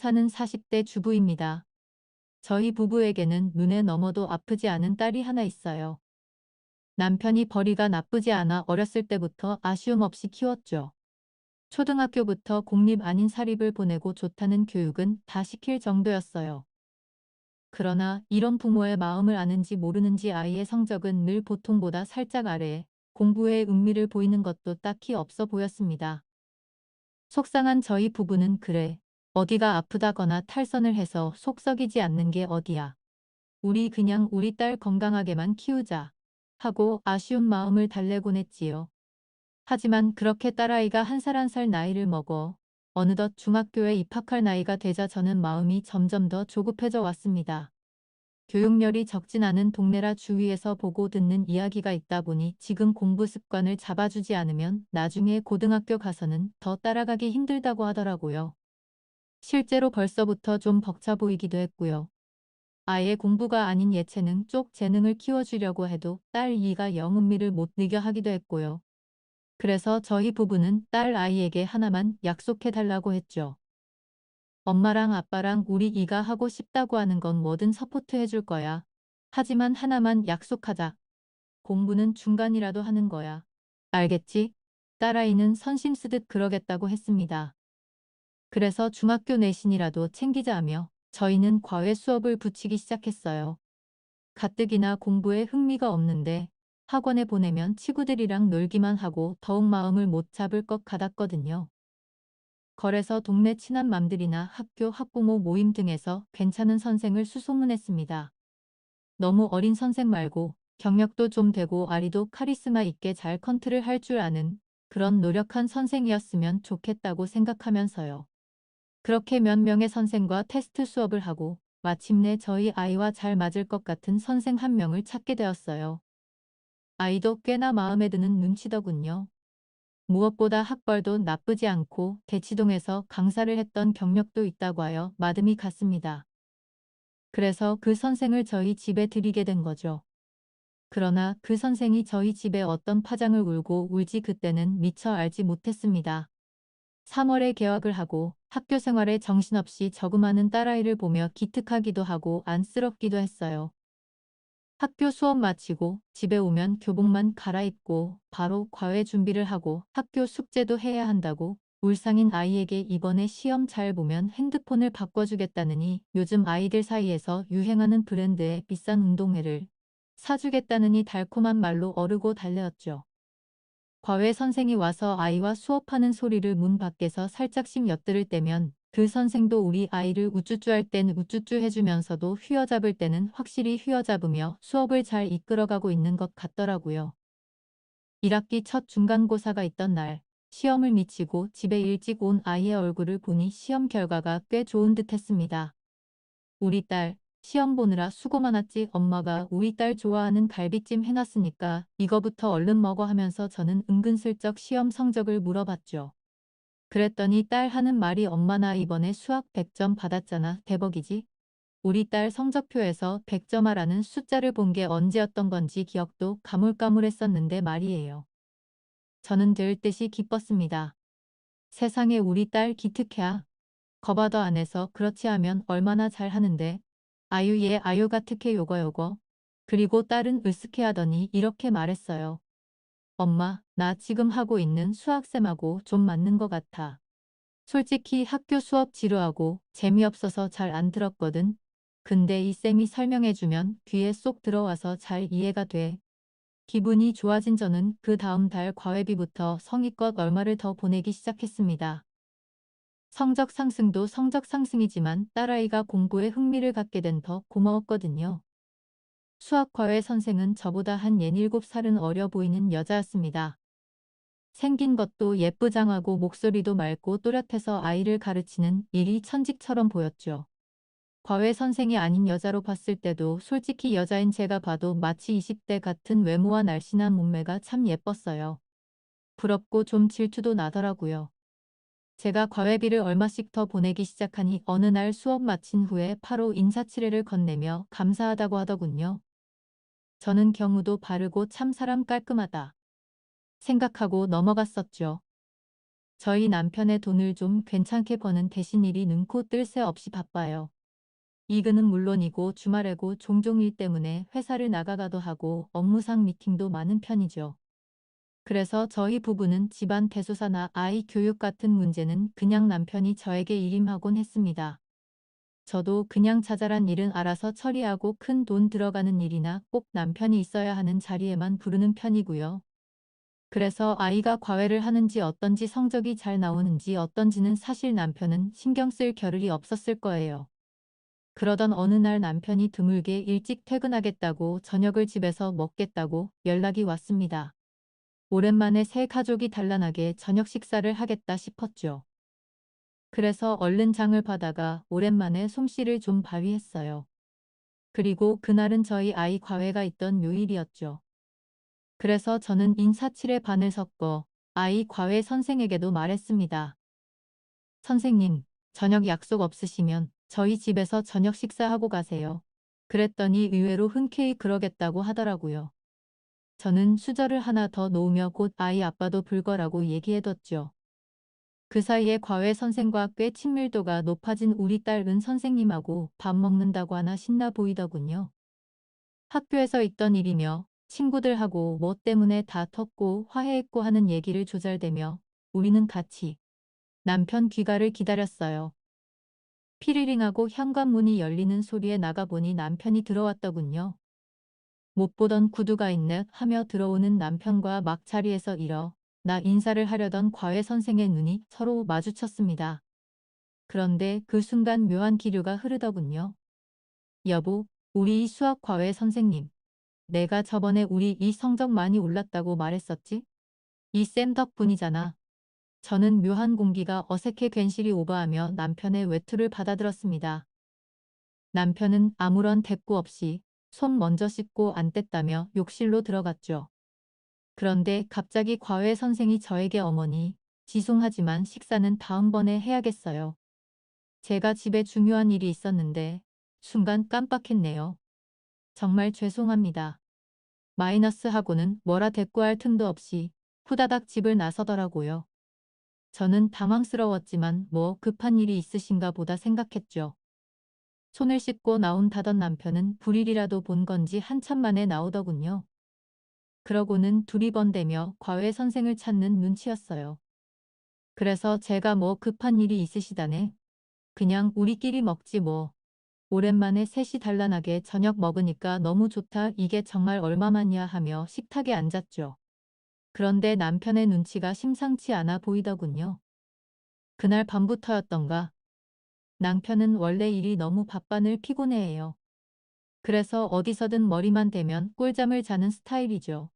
사는 40대 주부입니다. 저희 부부에게는 눈에 넘어도 아프지 않은 딸이 하나 있어요. 남편이 벌이가 나쁘지 않아 어렸을 때부터 아쉬움 없이 키웠죠. 초등학교부터 공립 아닌 사립을 보내고 좋다는 교육은 다 시킬 정도였어요. 그러나 이런 부모의 마음을 아는지 모르는지 아이의 성적은 늘 보통보다 살짝 아래, 공부에 흥미를 보이는 것도 딱히 없어 보였습니다. 속상한 저희 부부는 그래, 어디가 아프다거나 탈선을 해서 속 썩이지 않는 게 어디야. 우리 그냥 우리 딸 건강하게만 키우자 하고 아쉬운 마음을 달래곤 했지요. 하지만 그렇게 딸아이가 한 살 한 살 나이를 먹어 어느덧 중학교에 입학할 나이가 되자 저는 마음이 점점 더 조급해져 왔습니다. 교육열이 적진 않은 동네라 주위에서 보고 듣는 이야기가 있다 보니 지금 공부 습관을 잡아주지 않으면 나중에 고등학교 가서는 더 따라가기 힘들다고 하더라고요. 실제로 벌써부터 좀 벅차 보이기도 했고요. 아예 공부가 아닌 예체능 쪽 재능을 키워주려고 해도 딸 이가 영 흥미를 못 느껴 하기도 했고요. 그래서 저희 부부는 딸 아이에게 하나만 약속해달라고 했죠. 엄마랑 아빠랑 우리 이가 하고 싶다고 하는 건 뭐든 서포트해 줄 거야. 하지만 하나만 약속하자. 공부는 중간이라도 하는 거야. 알겠지? 딸아이는 선심 쓰듯 그러겠다고 했습니다. 그래서 중학교 내신이라도 챙기자며 저희는 과외 수업을 붙이기 시작했어요. 가뜩이나 공부에 흥미가 없는데 학원에 보내면 친구들이랑 놀기만 하고 더욱 마음을 못 잡을 것 같았거든요. 거래서 동네 친한 맘들이나 학교 학부모 모임 등에서 괜찮은 선생을 수소문했습니다. 너무 어린 선생 말고 경력도 좀 되고 아리도 카리스마 있게 잘 컨트를 할 줄 아는 그런 노력한 선생이었으면 좋겠다고 생각하면서요. 그렇게 몇 명의 선생과 테스트 수업을 하고 마침내 저희 아이와 잘 맞을 것 같은 선생 한 명을 찾게 되었어요. 아이도 꽤나 마음에 드는 눈치더군요. 무엇보다 학벌도 나쁘지 않고 대치동에서 강사를 했던 경력도 있다고 하여 마음이 갔습니다. 그래서 그 선생을 저희 집에 들이게 된 거죠. 그러나 그 선생이 저희 집에 어떤 파장을 울고 울지 그때는 미처 알지 못했습니다. 3월에 개학을 하고 학교 생활에 정신없이 저금하는 딸아이를 보며 기특하기도 하고 안쓰럽기도 했어요. 학교 수업 마치고 집에 오면 교복만 갈아입고 바로 과외 준비를 하고 학교 숙제도 해야 한다고 울상인 아이에게 이번에 시험 잘 보면 핸드폰을 바꿔주겠다느니 요즘 아이들 사이에서 유행하는 브랜드의 비싼 운동회를 사주겠다느니 달콤한 말로 어르고 달래었죠. 과외 선생이 와서 아이와 수업하는 소리를 문 밖에서 살짝씩 엿들을 때면 그 선생도 우리 아이를 우쭈쭈 할 땐 우쭈쭈 해주면서도 휘어잡을 때는 확실히 휘어잡으며 수업을 잘 이끌어가고 있는 것 같더라고요. 1학기 첫 중간고사가 있던 날 시험을 미치고 집에 일찍 온 아이의 얼굴을 보니 시험 결과가 꽤 좋은 듯 했습니다. 우리 딸 시험 보느라 수고 많았지. 엄마가 우리 딸 좋아하는 갈비찜 해놨으니까 이거부터 얼른 먹어 하면서 저는 은근슬쩍 시험 성적을 물어봤죠. 그랬더니 딸 하는 말이 엄마 나 이번에 수학 100점 받았잖아. 대박이지? 우리 딸 성적표에서 100점 하라는 숫자를 본 게 언제였던 건지 기억도 가물가물했었는데 말이에요. 저는 될 듯이 기뻤습니다. 세상에 우리 딸 기특해야. 거봐도 안 해서 그렇지 하면 얼마나 잘하는데. 아유 얘 아유가 특해 요거. 그리고 딸은 으쓱해 하더니 이렇게 말했어요. 엄마, 나 지금 하고 있는 수학쌤하고 좀 맞는 것 같아. 솔직히 학교 수업 지루하고 재미없어서 잘 안 들었거든. 근데 이 쌤이 설명해주면 귀에 쏙 들어와서 잘 이해가 돼. 기분이 좋아진 저는 그 다음 달 과외비부터 성의껏 얼마를 더 보내기 시작했습니다. 성적 상승도 성적 상승이지만 딸아이가 공부에 흥미를 갖게 된 더 고마웠거든요. 수학과외 선생은 저보다 한 67살은 어려 보이는 여자였습니다. 생긴 것도 예쁘장하고 목소리도 맑고 또렷해서 아이를 가르치는 일이 천직처럼 보였죠. 과외 선생이 아닌 여자로 봤을 때도 솔직히 여자인 제가 봐도 마치 20대 같은 외모와 날씬한 몸매가 참 예뻤어요. 부럽고 좀 질투도 나더라고요. 제가 과외비를 얼마씩 더 보내기 시작하니 어느 날 수업 마친 후에 바로 인사치레를 건네며 감사하다고 하더군요. 저는 경우도 바르고 참 사람 깔끔하다 생각하고 넘어갔었죠. 저희 남편의 돈을 좀 괜찮게 버는 대신 일이 능코 뜰 새 없이 바빠요. 이근은 물론이고 주말에고 종종 일 때문에 회사를 나가가도 하고 업무상 미팅도 많은 편이죠. 그래서 저희 부부는 집안 대소사나 아이 교육 같은 문제는 그냥 남편이 저에게 일임하곤 했습니다. 저도 그냥 자잘한 일은 알아서 처리하고 큰 돈 들어가는 일이나 꼭 남편이 있어야 하는 자리에만 부르는 편이고요. 그래서 아이가 과외를 하는지 어떤지 성적이 잘 나오는지 어떤지는 사실 남편은 신경 쓸 겨를이 없었을 거예요. 그러던 어느 날 남편이 드물게 일찍 퇴근하겠다고 저녁을 집에서 먹겠다고 연락이 왔습니다. 오랜만에 새 가족이 단란하게 저녁 식사를 하겠다 싶었죠. 그래서 얼른 장을 봐다가 오랜만에 솜씨를 좀 발휘했어요. 그리고 그날은 저희 아이 과외가 있던 묘일이었죠. 그래서 저는 인사치레 반을 섞어 아이 과외 선생에게도 말했습니다. 선생님, 저녁 약속 없으시면 저희 집에서 저녁 식사하고 가세요. 그랬더니 의외로 흔쾌히 그러겠다고 하더라고요. 저는 수저를 하나 더 놓으며 곧 아이 아빠도 불거라고 얘기해뒀죠. 그 사이에 과외 선생과 꽤 친밀도가 높아진 우리 딸 은 선생님하고 밥 먹는다고 하나 신나 보이더군요. 학교에서 있던 일이며 친구들하고 뭐 때문에 다퉜고 화해했고 하는 얘기를 조잘대며 우리는 같이 남편 귀가를 기다렸어요. 피리링하고 현관문이 열리는 소리에 나가보니 남편이 들어왔더군요. 못 보던 구두가 있네 하며 들어오는 남편과 막 자리에서 일어 나 인사를 하려던 과외 선생의 눈이 서로 마주쳤습니다. 그런데 그 순간 묘한 기류가 흐르더군요. 여보, 우리 이 수학 과외 선생님. 내가 저번에 우리 이 성적 많이 올랐다고 말했었지? 이 쌤 덕분이잖아. 저는 묘한 공기가 어색해 괜시리 오버하며 남편의 외투를 받아들었습니다. 남편은 아무런 대꾸 없이 손 먼저 씻고 안 뗐다며 욕실로 들어갔죠. 그런데 갑자기 과외 선생이 저에게 어머니, 죄송하지만 식사는 다음번에 해야겠어요. 제가 집에 중요한 일이 있었는데 순간 깜빡했네요. 정말 죄송합니다. 마이너스하고는 뭐라 대꾸할 틈도 없이 후다닥 집을 나서더라고요. 저는 당황스러웠지만 뭐 급한 일이 있으신가 보다 생각했죠. 손을 씻고 나온다던 남편은 불일이라도 본 건지 한참 만에 나오더군요. 그러고는 두리번대며 과외 선생을 찾는 눈치였어요. 그래서 제가 뭐 급한 일이 있으시다네. 그냥 우리끼리 먹지 뭐. 오랜만에 셋이 단란하게 저녁 먹으니까 너무 좋다. 이게 정말 얼마만이야 하며 식탁에 앉았죠. 그런데 남편의 눈치가 심상치 않아 보이더군요. 그날 밤부터였던가. 남편은 원래 일이 너무 바빠 늘 피곤해해요. 그래서 어디서든 머리만 대면 꿀잠을 자는 스타일이죠.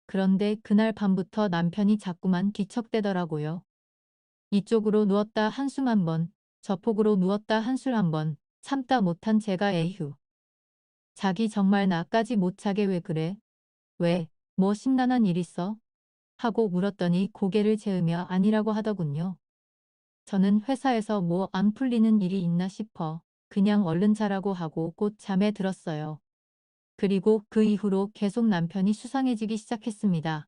그런데 그날 밤부터 남편이 자꾸만 뒤척대더라고요. 이쪽으로 누웠다 한숨 한 번, 저폭으로 누웠다 한술 한 번, 참다 못한 제가 에휴. 자기 정말 나까지 못 자게 왜 그래? 왜? 뭐 심란한 일 있어? 하고 물었더니 고개를 저으며 아니라고 하더군요. 저는 회사에서 뭐 안 풀리는 일이 있나 싶어 그냥 얼른 자라고 하고 곧 잠에 들었어요. 그리고 그 이후로 계속 남편이 수상해지기 시작했습니다.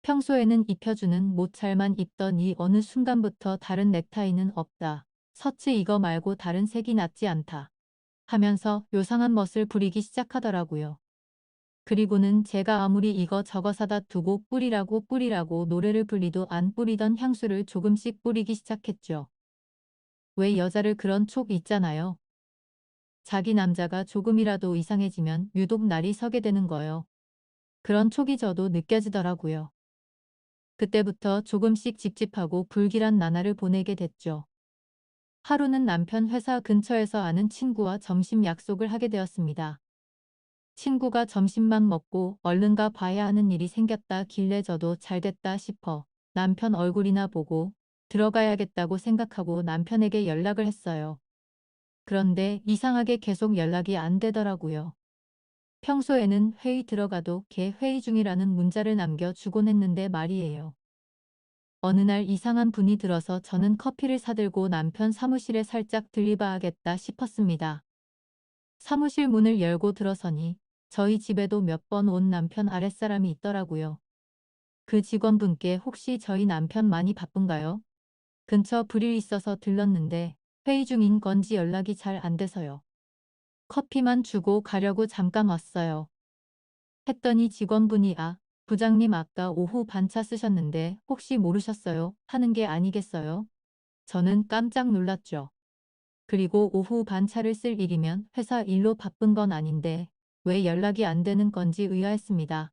평소에는 입혀주는 모찰만 입더니 어느 순간부터 다른 넥타이는 없다. 서치 이거 말고 다른 색이 낫지 않다. 하면서 요상한 멋을 부리기 시작하더라고요. 그리고는 제가 아무리 이거 저거 사다 두고 뿌리라고 노래를 불리도 안 뿌리던 향수를 조금씩 뿌리기 시작했죠. 왜 여자를 그런 촉 있잖아요. 자기 남자가 조금이라도 이상해지면 유독 날이 서게 되는 거요. 그런 촉이 저도 느껴지더라고요. 그때부터 조금씩 찝찝하고 불길한 나날을 보내게 됐죠. 하루는 남편 회사 근처에서 아는 친구와 점심 약속을 하게 되었습니다. 친구가 점심만 먹고 얼른 가 봐야 하는 일이 생겼다 길래 저도 잘됐다 싶어 남편 얼굴이나 보고 들어가야겠다고 생각하고 남편에게 연락을 했어요. 그런데 이상하게 계속 연락이 안 되더라고요. 평소에는 회의 들어가도 걔 회의 중이라는 문자를 남겨주곤 했는데 말이에요. 어느 날 이상한 분이 들어서 저는 커피를 사들고 남편 사무실에 살짝 들리봐야겠다 싶었습니다. 사무실 문을 열고 들어서니 저희 집에도 몇 번 온 남편 아랫사람이 있더라고요. 그 직원분께 혹시 저희 남편 많이 바쁜가요? 근처 불일 있어서 들렀는데 회의 중인 건지 연락이 잘 안 돼서요. 커피만 주고 가려고 잠깐 왔어요. 했더니 직원분이 부장님 아까 오후 반차 쓰셨는데 혹시 모르셨어요? 하는 게 아니겠어요? 저는 깜짝 놀랐죠. 그리고 오후 반차를 쓸 일이면 회사 일로 바쁜 건 아닌데 왜 연락이 안 되는 건지 의아했습니다.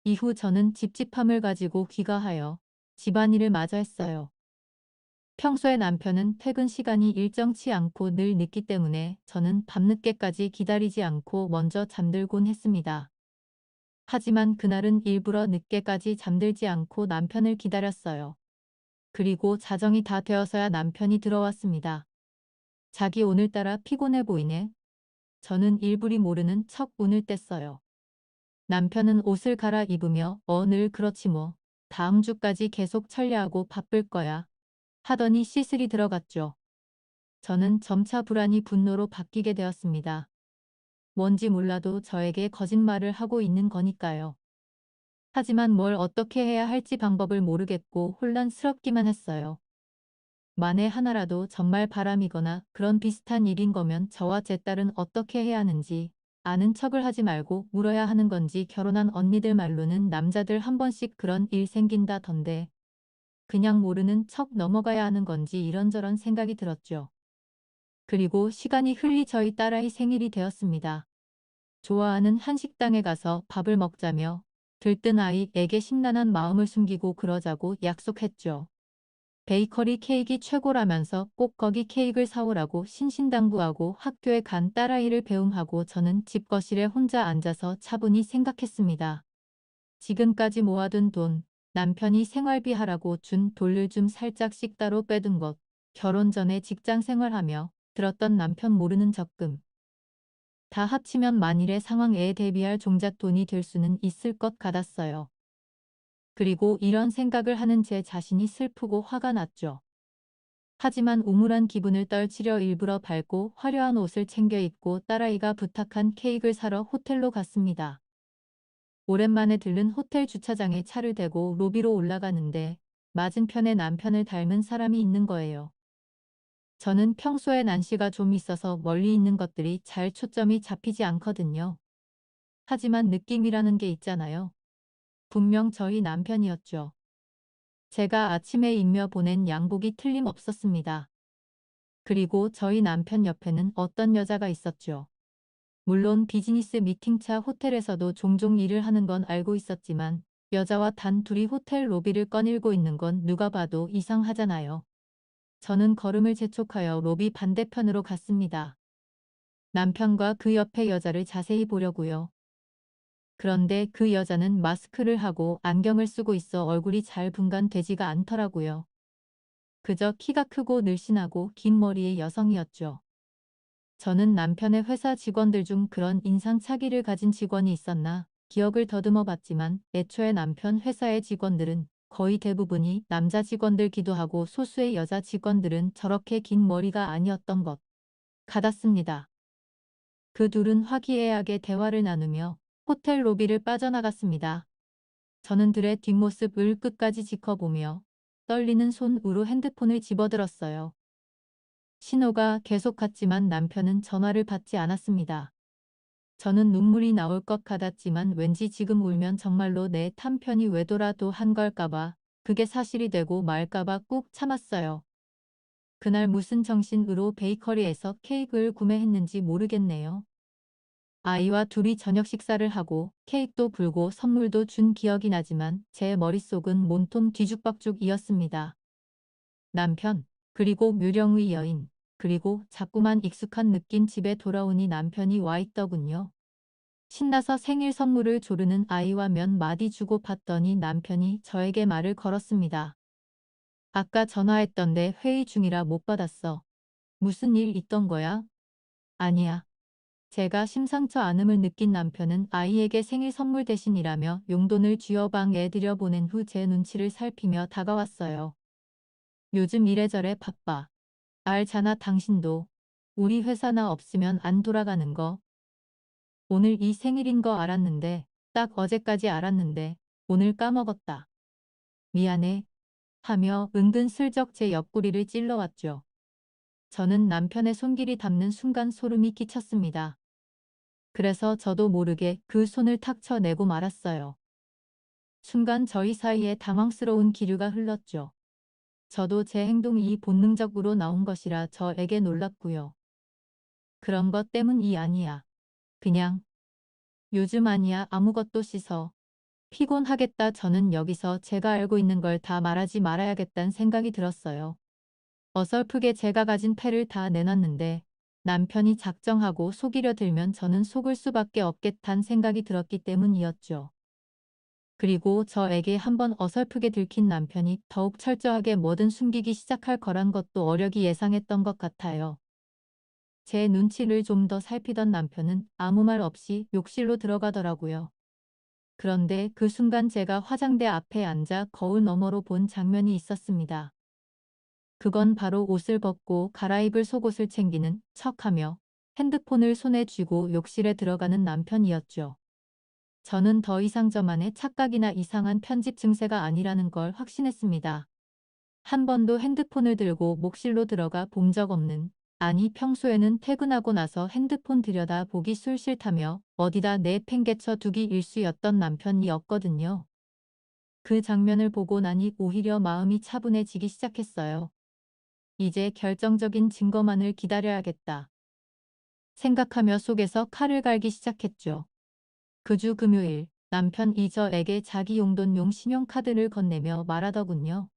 이후 저는 찝찝함을 가지고 귀가하여 집안일을 마저 했어요. 평소에 남편은 퇴근 시간이 일정치 않고 늘 늦기 때문에 저는 밤늦게까지 기다리지 않고 먼저 잠들곤 했습니다. 하지만 그날은 일부러 늦게까지 잠들지 않고 남편을 기다렸어요. 그리고 자정이 다 되어서야 남편이 들어왔습니다. 자기 오늘따라 피곤해 보이네. 저는 일부리 모르는 척 운을 뗐어요. 남편은 옷을 갈아입으며 늘 그렇지 뭐. 다음 주까지 계속 철야하고 바쁠 거야. 하더니 씻으리 들어갔죠. 저는 점차 불안이 분노로 바뀌게 되었습니다. 뭔지 몰라도 저에게 거짓말을 하고 있는 거니까요. 하지만 뭘 어떻게 해야 할지 방법을 모르겠고 혼란스럽기만 했어요. 만에 하나라도 정말 바람이거나 그런 비슷한 일인 거면 저와 제 딸은 어떻게 해야 하는지 아는 척을 하지 말고 물어야 하는 건지 결혼한 언니들 말로는 남자들 한 번씩 그런 일 생긴다던데 그냥 모르는 척 넘어가야 하는 건지 이런저런 생각이 들었죠. 그리고 시간이 흘리 저희 딸아이 생일이 되었습니다. 좋아하는 한식당에 가서 밥을 먹자며 들뜬 아이에게 심란한 마음을 숨기고 그러자고 약속했죠. 베이커리 케이크 최고라면서 꼭 거기 케이크를 사오라고 신신당부하고 학교에 간 딸아이를 배웅하고 저는 집 거실에 혼자 앉아서 차분히 생각했습니다. 지금까지 모아둔 돈, 남편이 생활비 하라고 준 돈을 좀 살짝씩 따로 빼둔 것, 결혼 전에 직장 생활하며 들었던 남편 모르는 적금. 다 합치면 만일의 상황에 대비할 종잣돈이 될 수는 있을 것 같았어요. 그리고 이런 생각을 하는 제 자신이 슬프고 화가 났죠. 하지만 우물한 기분을 떨치려 일부러 밝고 화려한 옷을 챙겨 입고 딸아이가 부탁한 케이크를 사러 호텔로 갔습니다. 오랜만에 들른 호텔 주차장에 차를 대고 로비로 올라가는데 맞은편에 남편을 닮은 사람이 있는 거예요. 저는 평소에 난시가 좀 있어서 멀리 있는 것들이 잘 초점이 잡히지 않거든요. 하지만 느낌이라는 게 있잖아요. 분명 저희 남편이었죠. 제가 아침에 입며 보낸 양복이 틀림없었습니다. 그리고 저희 남편 옆에는 어떤 여자가 있었죠. 물론 비즈니스 미팅차 호텔에서도 종종 일을 하는 건 알고 있었지만 여자와 단 둘이 호텔 로비를 거닐고 있는 건 누가 봐도 이상하잖아요. 저는 걸음을 재촉하여 로비 반대편으로 갔습니다. 남편과 그 옆에 여자를 자세히 보려고요. 그런데 그 여자는 마스크를 하고 안경을 쓰고 있어 얼굴이 잘 분간되지가 않더라고요. 그저 키가 크고 늘씬하고 긴 머리의 여성이었죠. 저는 남편의 회사 직원들 중 그런 인상차기를 가진 직원이 있었나 기억을 더듬어 봤지만 애초에 남편 회사의 직원들은 거의 대부분이 남자 직원들기도 하고 소수의 여자 직원들은 저렇게 긴 머리가 아니었던 것 같았습니다. 그 둘은 화기애애하게 대화를 나누며 호텔 로비를 빠져나갔습니다. 저는 들의 뒷모습을 끝까지 지켜보며 떨리는 손으로 핸드폰을 집어들었어요. 신호가 계속 갔지만 남편은 전화를 받지 않았습니다. 저는 눈물이 나올 것 같았지만 왠지 지금 울면 정말로 내 탐편이 외도라도 한 걸까봐 그게 사실이 되고 말까봐 꾹 참았어요. 그날 무슨 정신으로 베이커리에서 케이크를 구매했는지 모르겠네요. 아이와 둘이 저녁 식사를 하고 케이크도 불고 선물도 준 기억이 나지만 제 머릿속은 몸통 뒤죽박죽이었습니다. 남편, 그리고 묘령의 여인, 그리고 자꾸만 익숙한 느낀 집에 돌아오니 남편이 와 있더군요. 신나서 생일 선물을 조르는 아이와 몇 마디 주고받더니 남편이 저에게 말을 걸었습니다. 아까 전화했던데 회의 중이라 못 받았어. 무슨 일 있던 거야? 아니야. 제가 심상치 않음을 느낀 남편은 아이에게 생일 선물 대신이라며 용돈을 쥐어방에 들여보낸 후 제 눈치를 살피며 다가왔어요. 요즘 이래저래 바빠. 알잖아 당신도. 우리 회사 나 없으면 안 돌아가는 거. 오늘 이 생일인 거 알았는데 딱 어제까지 알았는데 오늘 까먹었다. 미안해. 하며 은근슬쩍 제 옆구리를 찔러왔죠. 저는 남편의 손길이 닿는 순간 소름이 끼쳤습니다. 그래서 저도 모르게 그 손을 탁 쳐내고 말았어요. 순간 저희 사이에 당황스러운 기류가 흘렀죠. 저도 제 행동이 본능적으로 나온 것이라 저에게 놀랐고요. 그런 것 때문이 아니야. 그냥 요즘 아니야. 아무것도 씻어. 피곤하겠다. 저는 여기서 제가 알고 있는 걸 다 말하지 말아야겠다는 생각이 들었어요. 어설프게 제가 가진 패를 다 내놨는데 남편이 작정하고 속이려 들면 저는 속을 수밖에 없겠다는 생각이 들었기 때문이었죠. 그리고 저에게 한번 어설프게 들킨 남편이 더욱 철저하게 뭐든 숨기기 시작할 거란 것도 어력이 예상했던 것 같아요. 제 눈치를 좀 더 살피던 남편은 아무 말 없이 욕실로 들어가더라고요. 그런데 그 순간 제가 화장대 앞에 앉아 거울 너머로 본 장면이 있었습니다. 그건 바로 옷을 벗고 갈아입을 속옷을 챙기는 척하며 핸드폰을 손에 쥐고 욕실에 들어가는 남편이었죠. 저는 더 이상 저만의 착각이나 이상한 편집 증세가 아니라는 걸 확신했습니다. 한 번도 핸드폰을 들고 목실로 들어가 본 적 없는, 아니 평소에는 퇴근하고 나서 핸드폰 들여다 보기 싫다며 어디다 내팽개쳐 두기 일쑤였던 남편이었거든요. 그 장면을 보고 나니 오히려 마음이 차분해지기 시작했어요. 이제 결정적인 증거만을 기다려야겠다. 생각하며 속에서 칼을 갈기 시작했죠. 그 주 금요일 남편이 저에게 자기 용돈용 신용카드를 건네며 말하더군요.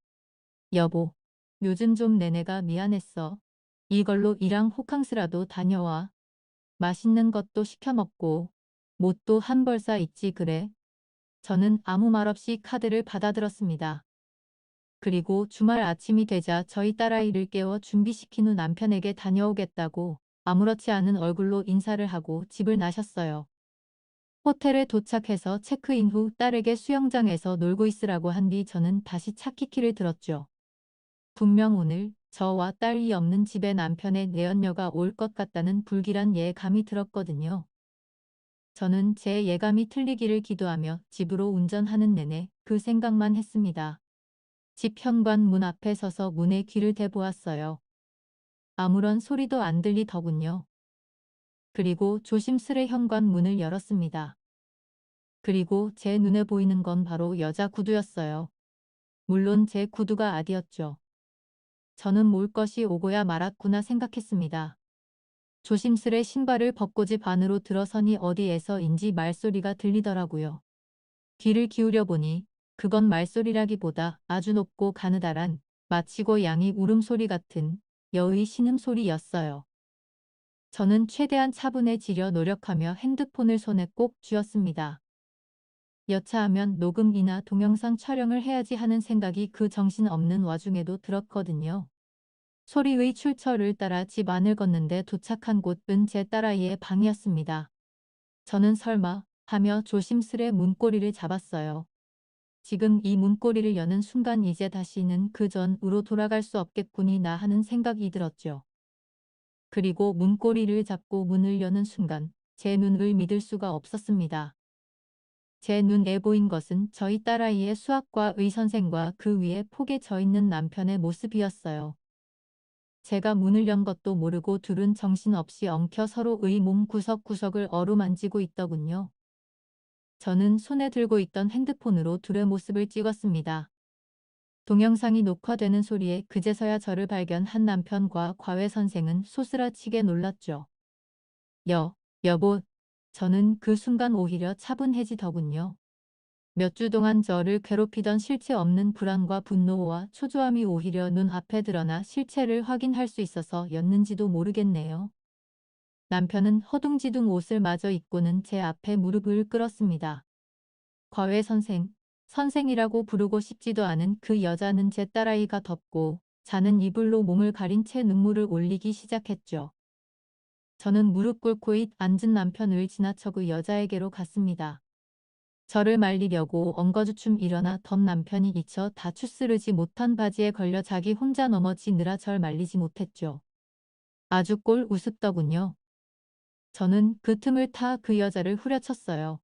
여보, 요즘 좀 내내가 미안했어. 이걸로 이랑 호캉스라도 다녀와. 맛있는 것도 시켜 먹고 못도 한 벌 사 있지 그래. 저는 아무 말 없이 카드를 받아들었습니다. 그리고 주말 아침이 되자 저희 딸아이를 깨워 준비시킨 후 남편에게 다녀오겠다고 아무렇지 않은 얼굴로 인사를 하고 집을 나셨어요. 호텔에 도착해서 체크인 후 딸에게 수영장에서 놀고 있으라고 한 뒤 저는 다시 차키키를 들었죠. 분명 오늘 저와 딸이 없는 집에 남편의 내연녀가 올 것 같다는 불길한 예감이 들었거든요. 저는 제 예감이 틀리기를 기도하며 집으로 운전하는 내내 그 생각만 했습니다. 집 현관문 앞에 서서 문에 귀를 대보았어요. 아무런 소리도 안 들리더군요. 그리고 조심스레 현관문을 열었습니다. 그리고 제 눈에 보이는 건 바로 여자 구두였어요. 물론 제 구두가 아니었죠. 저는 몰 것이 오고야 말았구나 생각했습니다. 조심스레 신발을 벗고 집 안으로 들어서니 어디에서인지 말소리가 들리더라고요. 귀를 기울여 보니 그건 말소리라기보다 아주 높고 가느다란 마치 고양이 울음소리 같은 여의 신음소리였어요. 저는 최대한 차분해지려 노력하며 핸드폰을 손에 꼭 쥐었습니다. 여차하면 녹음이나 동영상 촬영을 해야지 하는 생각이 그 정신없는 와중에도 들었거든요. 소리의 출처를 따라 집 안을 걷는데 도착한 곳은 제 딸아이의 방이었습니다. 저는 설마 하며 조심스레 문고리를 잡았어요. 지금 이 문고리를 여는 순간 이제 다시는 그 전으로 돌아갈 수 없겠구나 하는 생각이 들었죠. 그리고 문고리를 잡고 문을 여는 순간 제 눈을 믿을 수가 없었습니다. 제 눈에 보인 것은 저희 딸아이의 수학과의 선생과 그 위에 폭에 져 있는 남편의 모습이었어요. 제가 문을 연 것도 모르고 둘은 정신없이 엉켜 서로의 몸 구석구석을 어루만지고 있더군요. 저는 손에 들고 있던 핸드폰으로 둘의 모습을 찍었습니다. 동영상이 녹화되는 소리에 그제서야 저를 발견한 남편과 과외 선생은 소스라치게 놀랐죠. 여보, 저는 그 순간 오히려 차분해지더군요. 몇 주 동안 저를 괴롭히던 실체 없는 불안과 분노와 초조함이 오히려 눈앞에 드러나 실체를 확인할 수 있어서였는지도 모르겠네요. 남편은 허둥지둥 옷을 마저 입고는 제 앞에 무릎을 꿇었습니다. 과외 선생이라고 부르고 싶지도 않은 그 여자는 제 딸아이가 덥고 자는 이불로 몸을 가린 채 눈물을 올리기 시작했죠. 저는 무릎 꿇고 앉은 남편을 지나쳐 그 여자에게로 갔습니다. 저를 말리려고 엉거주춤 일어나 던 남편이 미쳐 다 추스르지 못한 바지에 걸려 자기 혼자 넘어지느라 절 말리지 못했죠. 아주 꼴 우습더군요. 저는 그 틈을 타 그 여자를 후려쳤어요.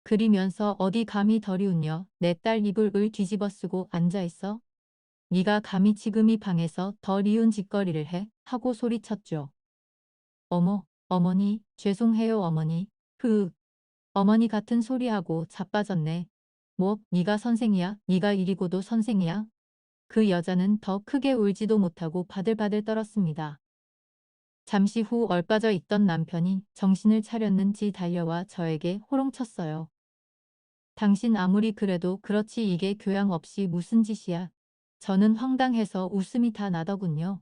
그리면서 어디 감히 덜이웃녀 내 딸 입을 을 뒤집어 쓰고 앉아있어? 네가 감히 지금 이 방에서 덜 이운 짓거리를 해? 하고 소리쳤죠. 어머, 어머니, 죄송해요 어머니. 흐, 어머니 같은 소리하고 자빠졌네. 뭐, 네가 선생이야? 네가 이리고도 선생이야? 그 여자는 더 크게 울지도 못하고 바들바들 떨었습니다. 잠시 후 얼빠져 있던 남편이 정신을 차렸는지 달려와 저에게 호롱쳤어요. 당신 아무리 그래도 그렇지 이게 교양 없이 무슨 짓이야. 저는 황당해서 웃음이 다 나더군요.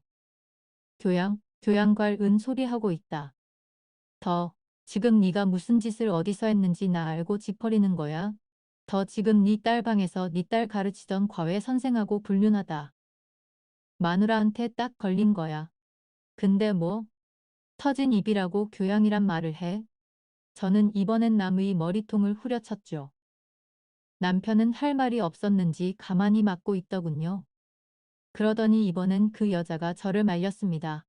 교양관 은 소리하고 있다. 더, 지금 네가 무슨 짓을 어디서 했는지 나 알고 짚어리는 거야. 더 지금 네 딸 방에서 네 딸 가르치던 과외 선생하고 불륜하다. 마누라한테 딱 걸린 거야. 근데 뭐, 터진 입이라고 교양이란 말을 해. 저는 이번엔 남의 머리통을 후려쳤죠. 남편은 할 말이 없었는지 가만히 맞고 있더군요. 그러더니 이번엔 그 여자가 저를 말렸습니다.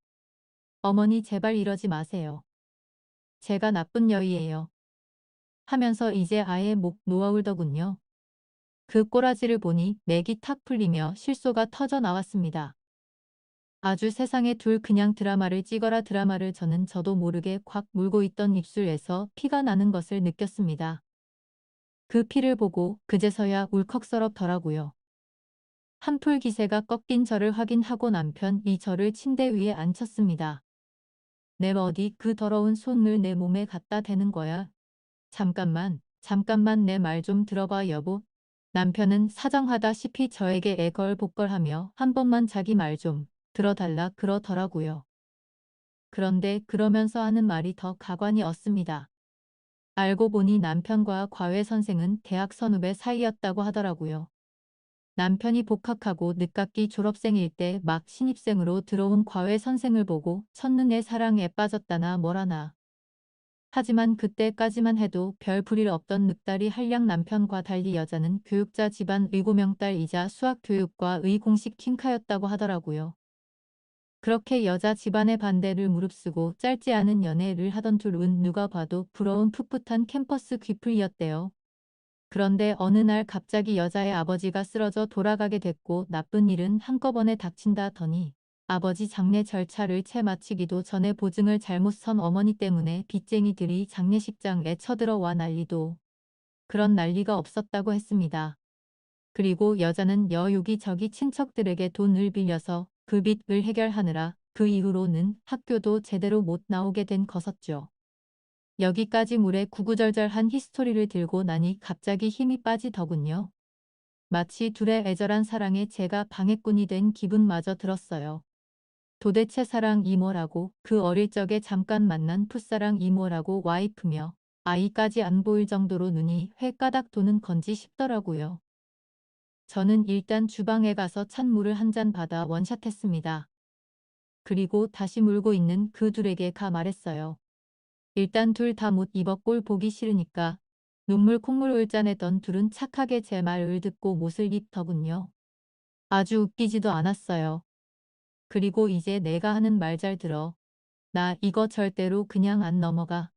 어머니 제발 이러지 마세요. 제가 나쁜 여이예요. 하면서 이제 아예 목 놓아 울더군요. 그 꼬라지를 보니 맥이 탁 풀리며 실소가 터져 나왔습니다. 아주 세상에 둘 그냥 드라마를 찍어라 드라마를 저도 모르게 꽉 물고 있던 입술에서 피가 나는 것을 느꼈습니다. 그 피를 보고 그제서야 울컥서럽더라고요. 한풀 기세가 꺾인 저를 확인하고 남편이 저를 침대 위에 앉혔습니다. 내 어디 그 더러운 손을 내 몸에 갖다 대는 거야. 잠깐만 내 말 좀 들어봐 여보. 남편은 사정하다시피 저에게 애걸복걸하며 한 번만 자기 말 좀 들어달라 그러더라고요. 그런데 그러면서 하는 말이 더 가관이 없습니다. 알고 보니 남편과 과외 선생은 대학 선후배 사이였다고 하더라고요. 남편이 복학하고 늦깎이 졸업생일 때 막 신입생으로 들어온 과외 선생을 보고 첫눈에 사랑에 빠졌다나 뭐라나. 하지만 그때까지만 해도 별 불일 없던 늑다리 한량 남편과 달리 여자는 교육자 집안 의고명딸이자 수학교육과의 공식 킹카였다고 하더라고요. 그렇게 여자 집안의 반대를 무릅쓰고 짧지 않은 연애를 하던 둘은 누가 봐도 부러운 풋풋한 캠퍼스 귀풀이었대요. 그런데 어느 날 갑자기 여자의 아버지가 쓰러져 돌아가게 됐고 나쁜 일은 한꺼번에 닥친다더니 아버지 장례 절차를 채 마치기도 전에 보증을 잘못 선 어머니 때문에 빚쟁이들이 장례식장에 쳐들어와 난리도 그런 난리가 없었다고 했습니다. 그리고 여자는 여기저기 친척들에게 돈을 빌려서 그 빚을 해결하느라 그 이후로는 학교도 제대로 못 나오게 된 것었죠. 여기까지 물에 구구절절한 히스토리를 들고 나니 갑자기 힘이 빠지더군요. 마치 둘의 애절한 사랑에 제가 방해꾼이 된 기분마저 들었어요. 도대체 사랑이 뭐라고 그 어릴 적에 잠깐 만난 풋사랑이 뭐라고 와이프며 아이까지 안 보일 정도로 눈이 횟가닥 도는 건지 싶더라고요. 저는 일단 주방에 가서 찬물을 한 잔 받아 원샷했습니다. 그리고 다시 물고 있는 그 둘에게 가 말했어요. 일단 둘 다 못 입어 꼴 보기 싫으니까. 눈물 콧물 울짜내던 둘은 착하게 제 말을 듣고 못을 입더군요. 아주 웃기지도 않았어요. 그리고 이제 내가 하는 말 잘 들어. 나 이거 절대로 그냥 안 넘어가.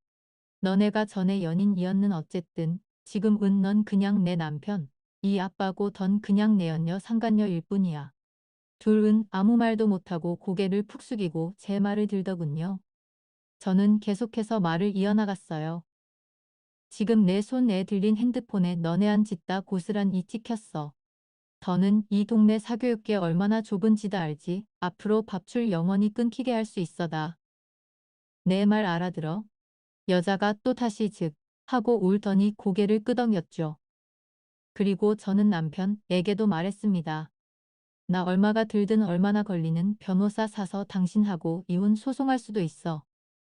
너네가 전에 연인이었는 어쨌든 지금은 넌 그냥 내 남편. 이 아빠고 던 그냥 내 연녀 상간녀일 뿐이야. 둘은 아무 말도 못하고 고개를 푹 숙이고 제 말을 들더군요. 저는 계속해서 말을 이어나갔어요. 지금 내 손에 들린 핸드폰에 너네 짓 다 고스란히 찍혔어. 더는 이 동네 사교육계 얼마나 좁은지도 알지. 앞으로 밥줄 영원히 끊기게 할 수 있어다. 내 말 알아들어? 여자가 또 다시 즉 하고 울더니 고개를 끄덕였죠. 그리고 저는 남편에게도 말했습니다. 나 얼마가 들든 얼마나 걸리는 변호사 사서 당신하고 이혼 소송할 수도 있어.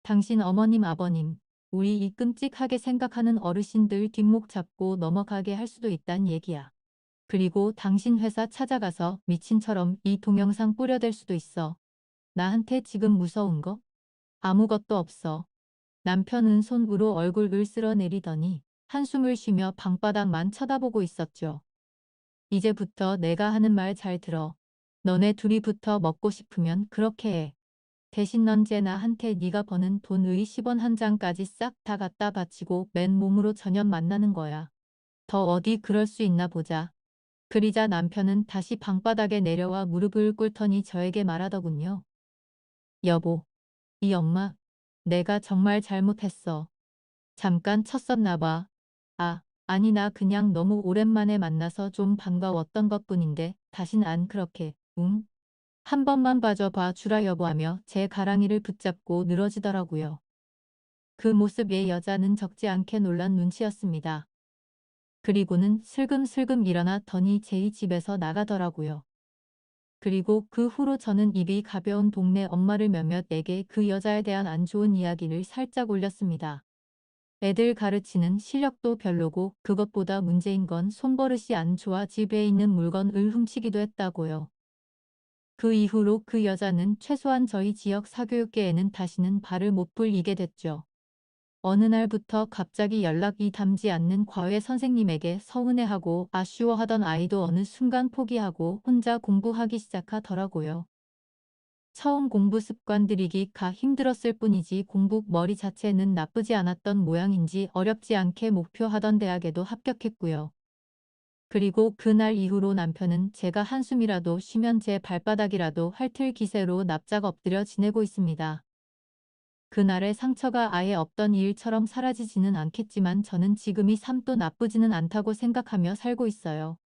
당신 어머님 아버님 우리 이 끔찍하게 생각하는 어르신들 뒷목 잡고 넘어가게 할 수도 있단 얘기야. 그리고 당신 회사 찾아가서 미친처럼 이 동영상 뿌려댈 수도 있어. 나한테 지금 무서운 거? 아무것도 없어. 남편은 손으로 얼굴을 쓸어내리더니 한숨을 쉬며 방바닥만 쳐다보고 있었죠. 이제부터 내가 하는 말 잘 들어. 너네 둘이부터 먹고 싶으면 그렇게 해. 대신 넌 쟤 나한테 네가 버는 돈의 10원 한 장까지 싹 다 갖다 바치고 맨몸으로 저녁 만나는 거야. 더 어디 그럴 수 있나 보자. 그리자 남편은 다시 방바닥에 내려와 무릎을 꿇더니 저에게 말하더군요. 여보, 이 엄마, 내가 정말 잘못했어. 잠깐 쳤었나 봐. 아니 나 그냥 너무 오랜만에 만나서 좀 반가웠던 것뿐인데 다신 안 그렇게, 응? 한 번만 봐줘봐 주라 여보하며 제 가랑이를 붙잡고 늘어지더라고요. 그 모습에 여자는 적지 않게 놀란 눈치였습니다. 그리고는 슬금슬금 일어나더니 제이 집에서 나가더라고요. 그리고 그 후로 저는 입이 가벼운 동네 엄마를 몇몇에게 그 여자에 대한 안 좋은 이야기를 살짝 올렸습니다. 애들 가르치는 실력도 별로고 그것보다 문제인 건 손버릇이 안 좋아 집에 있는 물건을 훔치기도 했다고요. 그 이후로 그 여자는 최소한 저희 지역 사교육계에는 다시는 발을 못 불리게 됐죠. 어느 날부터 갑자기 연락이 닿지 않는 과외 선생님에게 서운해하고 아쉬워하던 아이도 어느 순간 포기하고 혼자 공부하기 시작하더라고요. 처음 공부 습관 들이기가 힘들었을 뿐이지 공부 머리 자체는 나쁘지 않았던 모양인지 어렵지 않게 목표하던 대학에도 합격했고요. 그리고 그날 이후로 남편은 제가 한숨이라도 쉬면 제 발바닥이라도 핥을 기세로 납작 엎드려 지내고 있습니다. 그날의 상처가 아예 없던 일처럼 사라지지는 않겠지만 저는 지금이 삶도 나쁘지는 않다고 생각하며 살고 있어요.